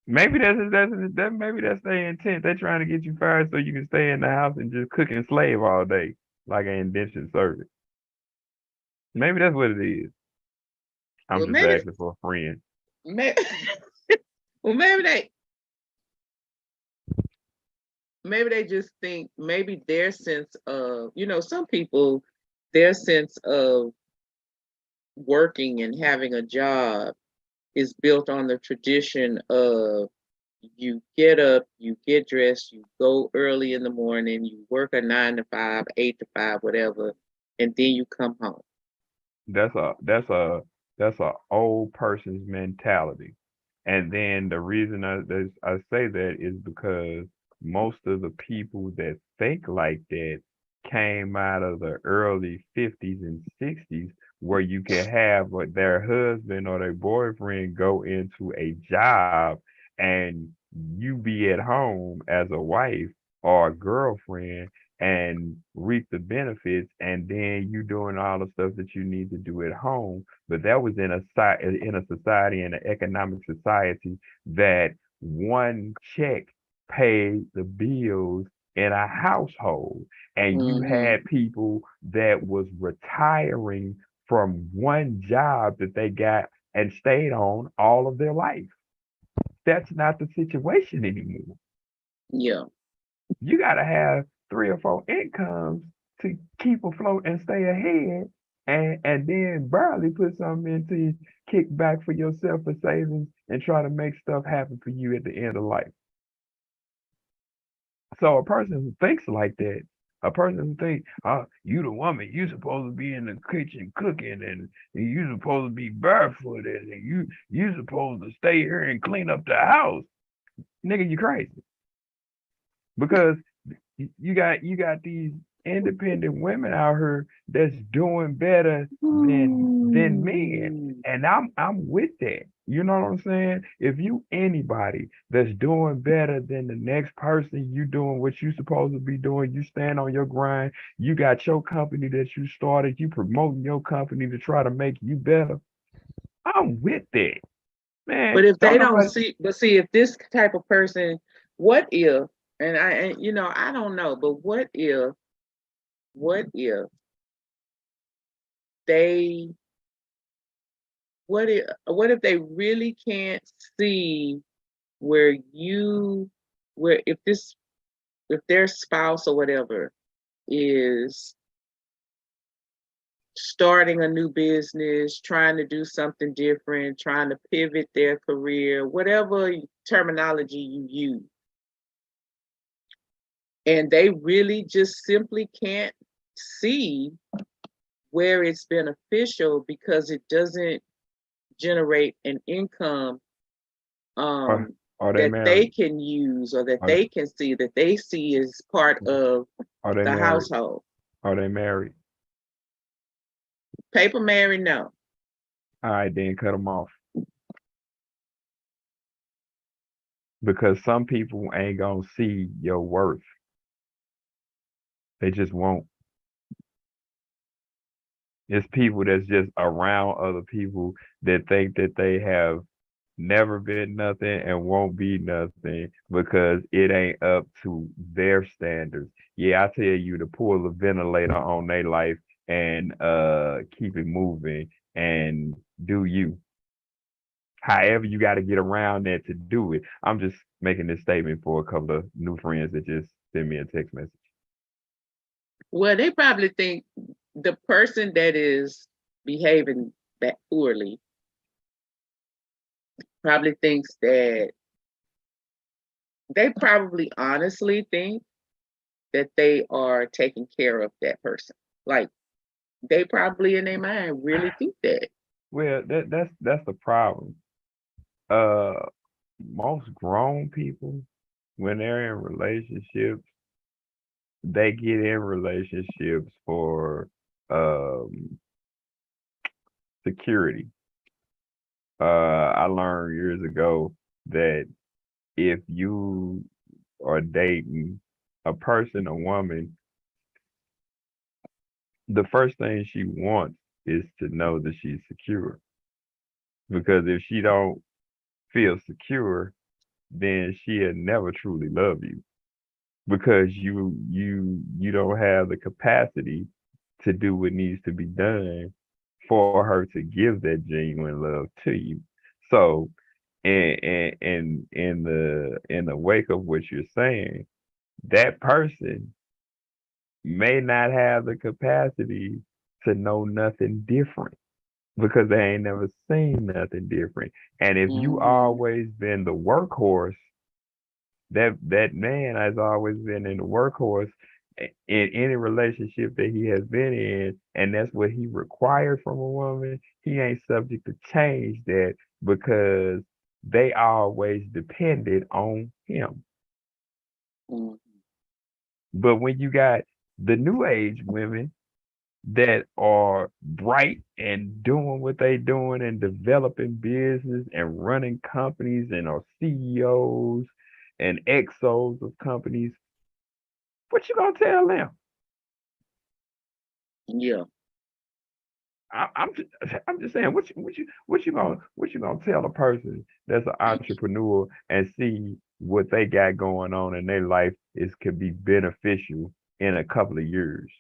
Maybe that's their intent. They're trying to get you fired so you can stay in the house and just cook and slave all day like an indentured servant. Maybe that's what it is. I'm Well, just asking for a friend. maybe, well, maybe they just think maybe their sense of, some people, their sense of working and having a job is built on the tradition of you get up, you get dressed, you go early in the morning, you work a 9 to 5, 8 to 5, whatever, and then you come home. That's a old person's mentality. And then the reason I say that is because most of the people that think like that came out of the early 50s and 60s where you can have their husband or their boyfriend go into a job and you be at home as a wife or a girlfriend and reap the benefits, and then you doing all the stuff that you need to do at home. But that was in a society, in an economic society, that one check paid the bills in a household, and you Mm-hmm. had people that was retiring from one job that they got and stayed on all of their life. That's not the situation anymore. Yeah. You got to have three or four incomes to keep afloat and stay ahead, and then barely put something into kick back for yourself for savings and try to make stuff happen for you at the end of life. So a person who thinks like that, a person who thinks, oh, you the woman, you supposed to be in the kitchen cooking, and you supposed to be barefooted, and you supposed to stay here and clean up the house. Nigga, you crazy. Because you got these independent women out here that's doing better than men, and I'm with that. You know what I'm saying? If you anybody that's doing better than the next person, you doing what you supposed to be doing, you stand on your grind, you got your company that you started, you promoting your company to try to make you better. I'm with that, man. But if they Don't don't nobody. see, but see, if this type of person, what if, I don't know, but what if they, what if they really can't see where you, where if their spouse or whatever is starting a new business, trying to do something different, trying to pivot their career, whatever terminology you use, and they really just simply can't see where it's beneficial because it doesn't generate an income Are, are they that they married? can use or that Are, they can see, that they see as part of are they the married? household. Are they married? Paper Mary, no. All right, then cut them off. because some people ain't gonna see your worth. They just won't. It's people that's just around other people that think that they have never been nothing and won't be nothing because it ain't up to their standards. Yeah, I tell you to pull the ventilator on their life and keep it moving and do you. However, you got to get around that to do it. I'm just making this statement for a couple of new friends that just sent me a text message. Well, they probably think the person that is behaving that poorly probably thinks that they probably honestly think that they are taking care of that person. Like they probably in their mind really think that. Well, that's the problem. Uh, Most grown people, when they're in relationships, they get in relationships for security. I learned years ago that if you are dating a person, a woman, the first thing she wants is to know that she's secure. Because if she don't feel secure, then she'll never truly love you. Because you don't have the capacity to do what needs to be done for her to give that genuine love to you. So in the wake of what you're saying, that person may not have the capacity to know nothing different because they ain't never seen nothing different. And if you Mm-hmm. always been the workhorse, that man has always been in the workhorse in any relationship that he has been in, and that's what he required from a woman. He ain't subject to change that because they always depended on him. Mm-hmm. But when you got the new age women that are bright and doing what they doing and developing business and running companies and are CEOs and XOs of companies, what you gonna tell them? Yeah. I'm just saying, what you gonna tell a person that's an entrepreneur and see what they got going on in their life is could be beneficial in a couple of years.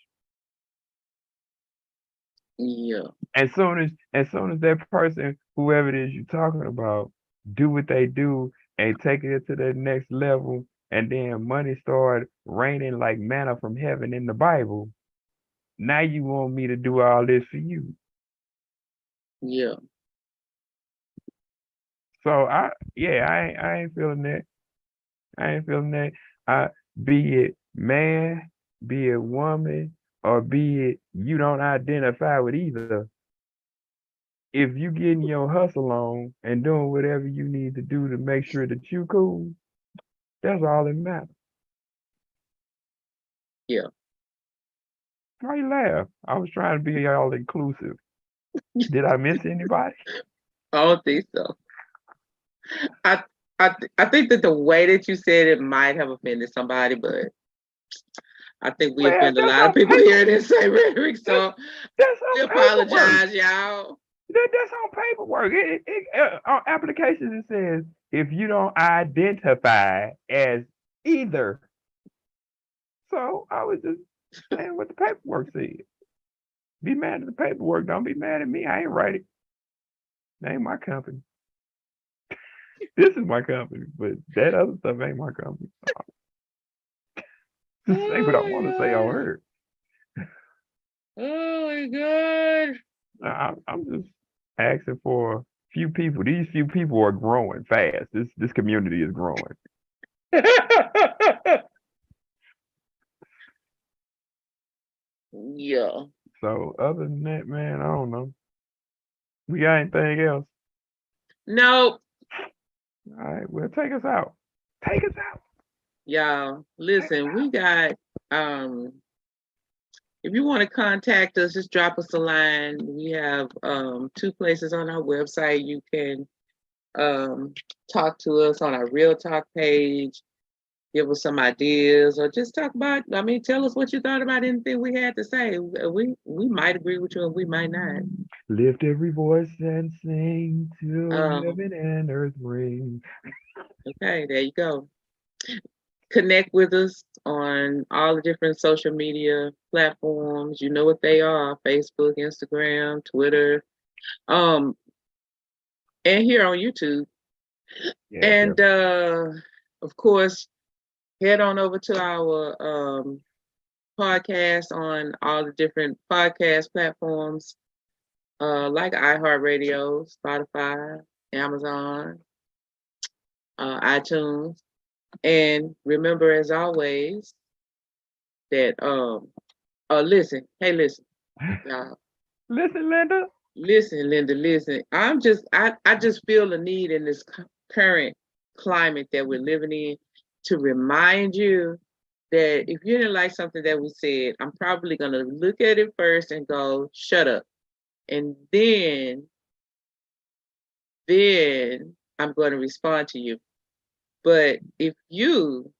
Yeah. As soon as that person, whoever it is you're talking about, do what they do and take it to the next level, and then money start raining like manna from heaven in the Bible. Now you want me to do all this for you. Yeah. So I ain't feeling that. I ain't feeling that. I Be it man, be it woman, or be it you don't identify with either. If you getting your hustle on and doing whatever you need to do to make sure that you cool, that's all that matters. Yeah. Why you laugh? I was trying to be all inclusive. Did I miss anybody? I don't think so. I I think that the way that you said it might have offended somebody, but I think we Well, offend a that's lot of on people paper. here in Insane Rhetoric. That's, So that's we on paperwork. apologize, y'all. That's on paperwork. On applications, it says if you don't identify as either. So I was just saying what the paperwork said. Be mad at the paperwork. Don't be mad at me. I ain't write it. That ain't my company. This is my company, but that other stuff ain't my company. Just say what I want to say on Oh her. my god. I'm just asking for a few people. These few people are growing fast. This community is growing. Oh my god. Yeah. So other than that, man, I don't know. We got anything else? No, All right, well, take us out. Take us out. y'all, Take us listen, we out. got if you want to contact us, just drop us a line. We have two places on our website you can talk to us on our Real Talk page. Give us some ideas, or just talk about. I mean, tell us what you thought about anything we had to say. We might agree with you, and we might not. Lift every voice and sing till Um, heaven and earth ring. okay, there you go. Connect with us on all the different social media platforms. You know what they are: Facebook, Instagram, Twitter, and here on YouTube. Yeah, And definitely. of course, head on over to our podcast on all the different podcast platforms, like iHeartRadio, Spotify, Amazon, iTunes. And remember, as always, that listen, hey, listen, y'all, Listen, Linda. listen, Linda, listen. I just feel the need in this current climate that we're living in to remind you that if you didn't like something that we said, I'm probably gonna look at it first and go, shut up. And then I'm going to respond to you. But if you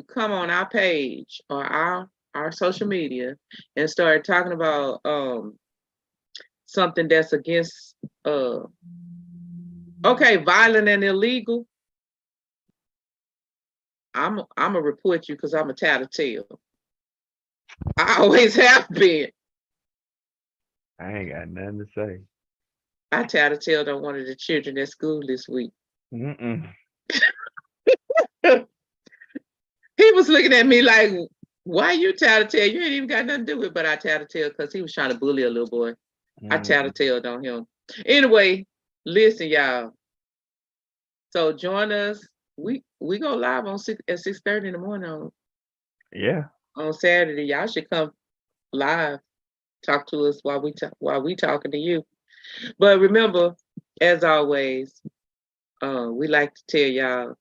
come on our page or our social media and start talking about something that's against violent and illegal, I'm gonna report you because I'm a tattletale. I always have been. I ain't got nothing to say. I tattletaled on one of the children at school this week. Mm-mm. He was looking at me like, why you tattletale? You ain't even got nothing to do with it. But I tattletale because he was trying to bully a little boy. I tattletaled on him. Anyway, listen, y'all. So join us. We go live at 6:30 in the morning on Saturday. Y'all should come live. Talk to us while we talking to you. But remember, as always, we like to tell y'all,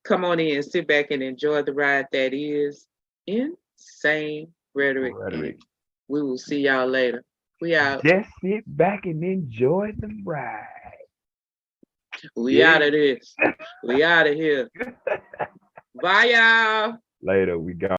come on in, sit back and enjoy the ride that is Insane Rhetoric. And we will see y'all later. We out. Just sit back and enjoy the ride. We out of this. We out of here. Bye, y'all. Later, we gone.